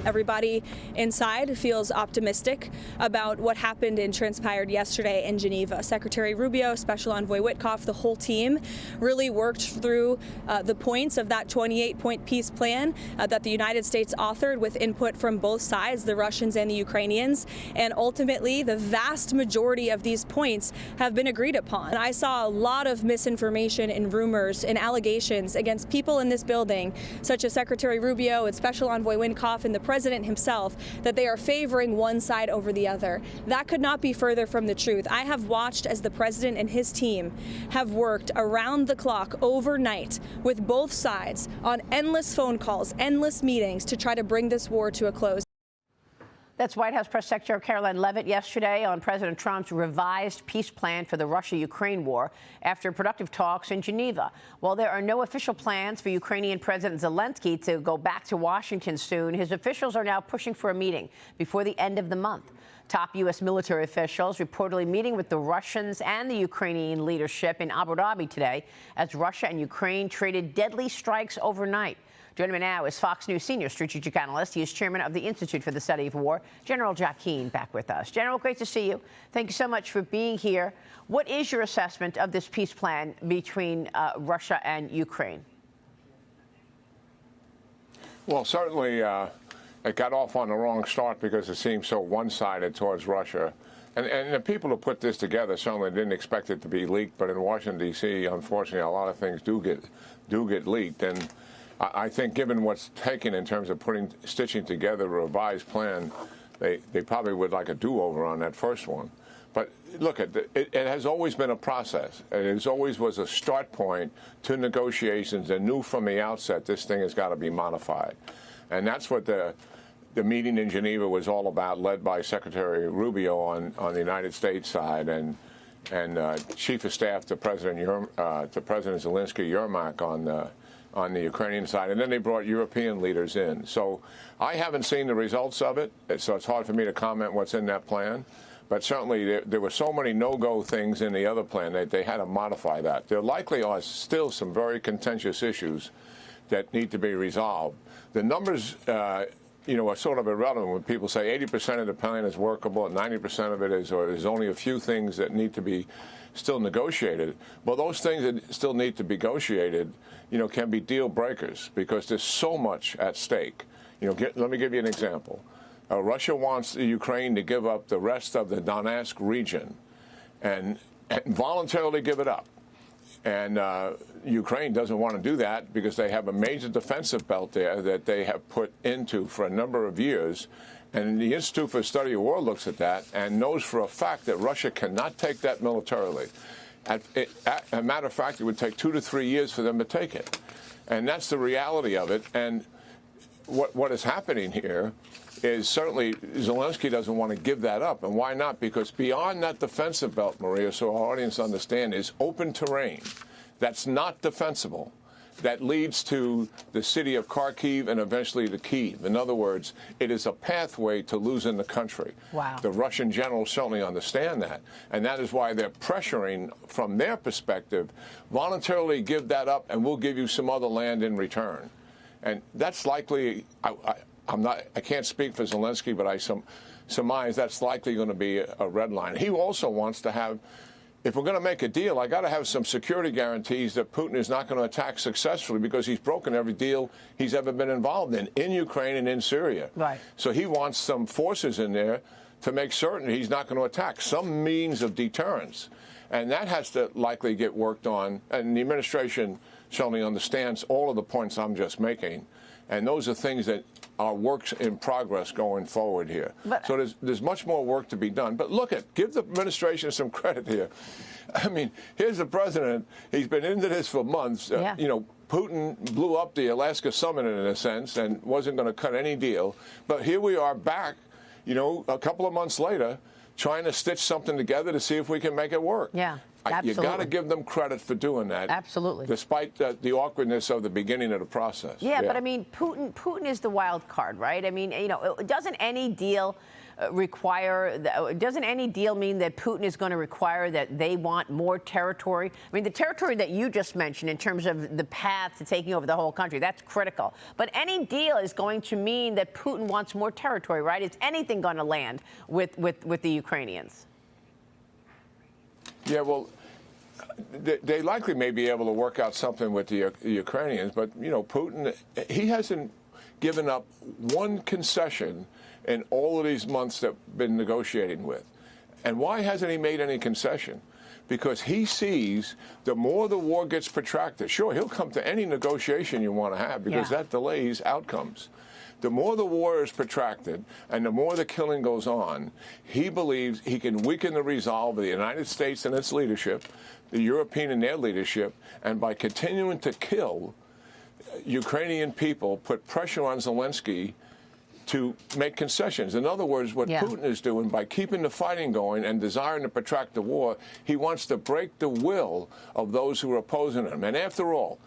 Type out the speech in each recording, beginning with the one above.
Everybody inside feels optimistic about what happened and transpired yesterday in Geneva. Secretary Rubio, Special Envoy Witkoff, the whole team really worked through the points of that 28-point peace plan that the United States authored with input from both sides, the Russians and the Ukrainians. And ultimately, the vast majority of these points have been agreed upon. And I saw a lot of misinformation and rumors and allegations against people in this building, such as Secretary Rubio and Special Envoy Witkoff and the President himself, that they are favoring one side over the other. That could not be further from the truth. I have watched as the President and his team have worked around the clock overnight with both sides on endless phone calls, endless meetings to try to bring this war to a close. That's White House Press Secretary Karoline Leavitt yesterday on President Trump's revised peace plan for the Russia-Ukraine war after productive talks in Geneva. While there are no official plans for Ukrainian President Zelensky to go back to Washington soon, his officials are now pushing for a meeting before the end of the month. Top U.S. military officials reportedly meeting with the Russians and the Ukrainian leadership in Abu Dhabi today as Russia and Ukraine traded deadly strikes overnight. Joining me now is Fox News senior strategic analyst. He is chairman of the Institute for the Study of War, General Keane, back with us. General, great to see you. Thank you so much for being here. What is your assessment of this peace plan between Russia and Ukraine? Well, certainly it got off on the wrong start because it seemed so one-sided towards Russia. And the people who put this together certainly didn't expect it to be leaked. But in Washington, D.C., unfortunately, a lot of things do get leaked. And I think given what's taken in terms of stitching together a revised plan, they probably would like a do-over on that first one. But look, it has always been a process. It always was a start point to negotiations and knew from the outset this thing has got to be modified. And that's what the meeting in Geneva was all about, led by Secretary Rubio on the United States side and Chief of Staff to President Zelensky, Yermak on the Ukrainian side, and then they brought European leaders in. So I haven't seen the results of it, so it's hard for me to comment what's in that plan. But certainly there were so many no-go things in the other plan that they had to modify that. There likely are still some very contentious issues that need to be resolved. The numbers, are sort of irrelevant when people say 80% of the plan is workable and 90% of it is, or there's only a few things that need to be still negotiated. Well, those things that still need to be negotiated, can be deal breakers because there's so much at stake. Let me give you an example. Russia wants the Ukraine to give up the rest of the Donetsk region and voluntarily give it up. And Ukraine doesn't want to do that because they have a major defensive belt there that they have put into for a number of years. And the Institute for the Study of War looks at that and knows for a fact that Russia cannot take that militarily. As a matter of fact, it would take 2 to 3 years for them to take it. And that's the reality of it. And what is happening here is certainly Zelensky doesn't want to give that up. And why not? Because beyond that defensive belt, Maria, so our audience understand, is open terrain that's not defensible, that leads to the city of Kharkiv and eventually to Kyiv. In other words, it is a pathway to losing the country. Wow. The Russian generals certainly understand that. And that is why they're pressuring, from their perspective, voluntarily give that up and we'll give you some other land in return. And that's likely, I can't speak for Zelensky, but I surmise that's likely going to be a red line. He also wants to have, if we're going to make a deal, I got to have some security guarantees that Putin is not going to attack successfully because he's broken every deal he's ever been involved in Ukraine and in Syria. Right. So he wants some forces in there to make certain he's not going to attack, some means of deterrence. And that has to likely get worked on. And the administration certainly understands all of the points I'm just making. And those are things that are works in progress going forward here. So there's much more work to be done. But give the administration some credit here. I mean, here's the president. He's been into this for months. Yeah. Putin blew up the Alaska summit in a sense and wasn't going to cut any deal. But here we are back, a couple of months later, trying to stitch something together to see if we can make it work. Yeah. You got to give them credit for doing that. Absolutely. Despite the awkwardness of the beginning of the process. Yeah, but I mean, Putin is the wild card, right? I mean, you know, doesn't any deal doesn't any deal mean that Putin is going to require that they want more territory? I mean, the territory that you just mentioned in terms of the path to taking over the whole country, that's critical. But any deal is going to mean that Putin wants more territory, right? Is anything going to land with the Ukrainians? Yeah, well, they likely may be able to work out something with the Ukrainians, but, you know, Putin, he hasn't given up one concession in all of these months that we've been negotiating with. And why hasn't he made any concession? Because he sees the more the war gets protracted, sure, he'll come to any negotiation you want to have because that delays outcomes. The more the war is protracted and the more the killing goes on, he believes he can weaken the resolve of the United States and its leadership, the European and their leadership, and by continuing to kill Ukrainian people, put pressure on Zelensky to make concessions. In other words, what Putin is doing by keeping the fighting going and desiring to protract the war, he wants to break the will of those who are opposing him. And after all,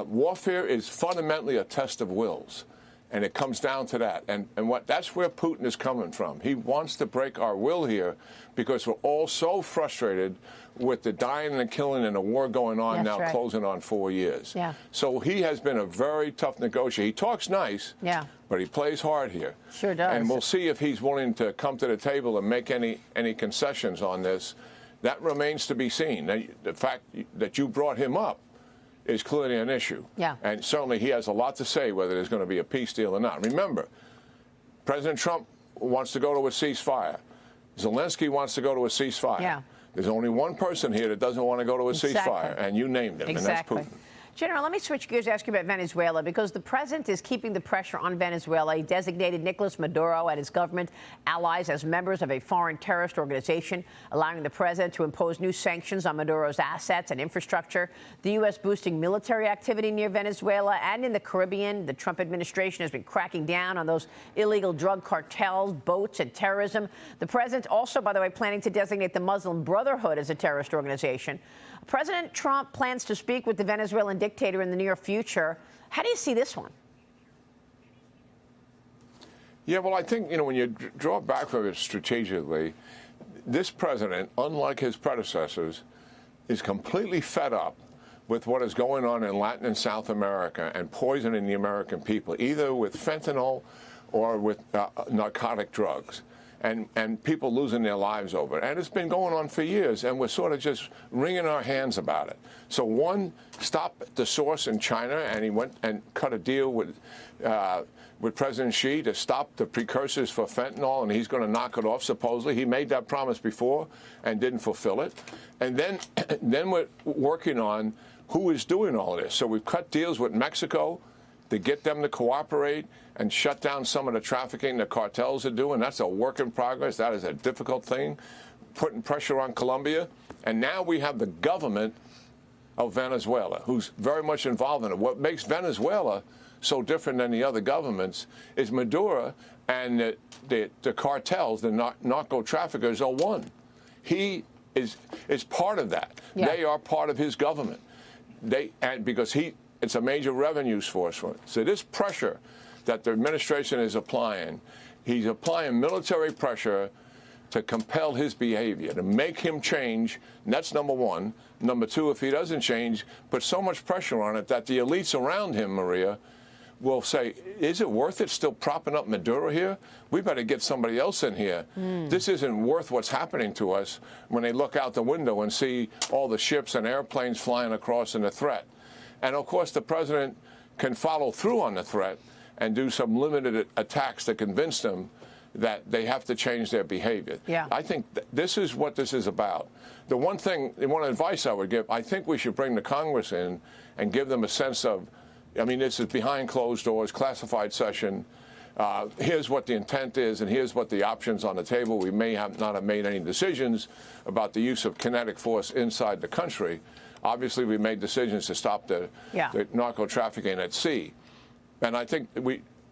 warfare is fundamentally a test of wills. And it comes down to that. And that's where Putin is coming from. He wants to break our will here because we're all so frustrated with the dying and the killing and the war going on closing on 4 years. Yeah. So he has been a very tough negotiator. He talks nice, but he plays hard here. Sure does. And we'll see if he's willing to come to the table and make any concessions on this. That remains to be seen. Now, the fact that you brought him up is clearly an issue. Yeah. And certainly he has a lot to say whether there's going to be a peace deal or not. Remember, President Trump wants to go to a ceasefire. Zelensky wants to go to a ceasefire. Yeah. There's only one person here that doesn't want to go to a ceasefire, and you named him, and that's Putin. General, let me switch gears and ask you about Venezuela, because the president is keeping the pressure on Venezuela. He designated Nicolas Maduro and his government allies as members of a foreign terrorist organization, allowing the president to impose new sanctions on Maduro's assets and infrastructure. The U.S. boosting military activity near Venezuela and in the Caribbean. The Trump administration has been cracking down on those illegal drug cartels, boats, and terrorism. The president also, by the way, planning to designate the Muslim Brotherhood as a terrorist organization. President Trump plans to speak with the Venezuelan dictator in the near future. How do you see this one? Yeah, well, I think, you know, when you draw back from it strategically, this president, unlike his predecessors, is completely fed up with what is going on in Latin and South America and poisoning the American people, either with fentanyl or with narcotic drugs. And people losing their lives over it. And it's been going on for years, and we're sort of just wringing our hands about it. So one, stop the source in China, and he went and cut a deal with President Xi to stop the precursors for fentanyl, and he's going to knock it off, supposedly. He made that promise before and didn't fulfill it. And then we're working on who is doing all of this. So we've cut deals with Mexico to get them to cooperate and shut down some of the trafficking the cartels are doing. That's a work in progress. That is a difficult thing, putting pressure on Colombia. And now we have the government of Venezuela, who's very much involved in it. What makes Venezuela so different than the other governments is Maduro and the cartels, the narco traffickers, are one. He is part of that. Yeah. They are part of his government. Because it's a major revenue source for it. So this pressure that the administration is applying, he's applying military pressure to compel his behavior, to make him change. And that's number one. Number two, if he doesn't change, put so much pressure on it that the elites around him, Maria, will say, is it worth it still propping up Maduro here? We better get somebody else in here. This isn't worth what's happening to us when they look out the window and see all the ships and airplanes flying across and the threat. And, of course, the president can follow through on the threat and do some limited attacks to convince them that they have to change their behavior. Yeah. I think this is what this is about. The one advice I would give, I think we should bring the Congress in and give them a sense of, I mean, this is behind closed doors, classified session. Here's what the intent is, and here's what the options on the table. We may not have made any decisions about the use of kinetic force inside the country. Obviously, we made decisions to stop the narco trafficking at sea. And I think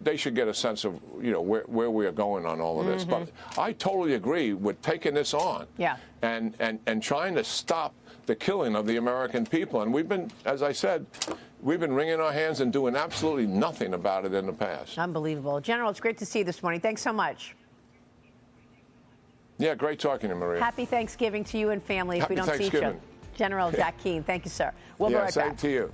they should get a sense of, where we are going on all of this. But I totally agree with taking this on and trying to stop the killing of the American people. And we've been, as I said, we've been wringing our hands and doing absolutely nothing about it in the past. Unbelievable. General, it's great to see you this morning. Thanks so much. Yeah, great talking to you, Maria. Happy Thanksgiving to you and family if we don't see each other. General Jack Keane, thank you, sir. We'll be right back. Same to you.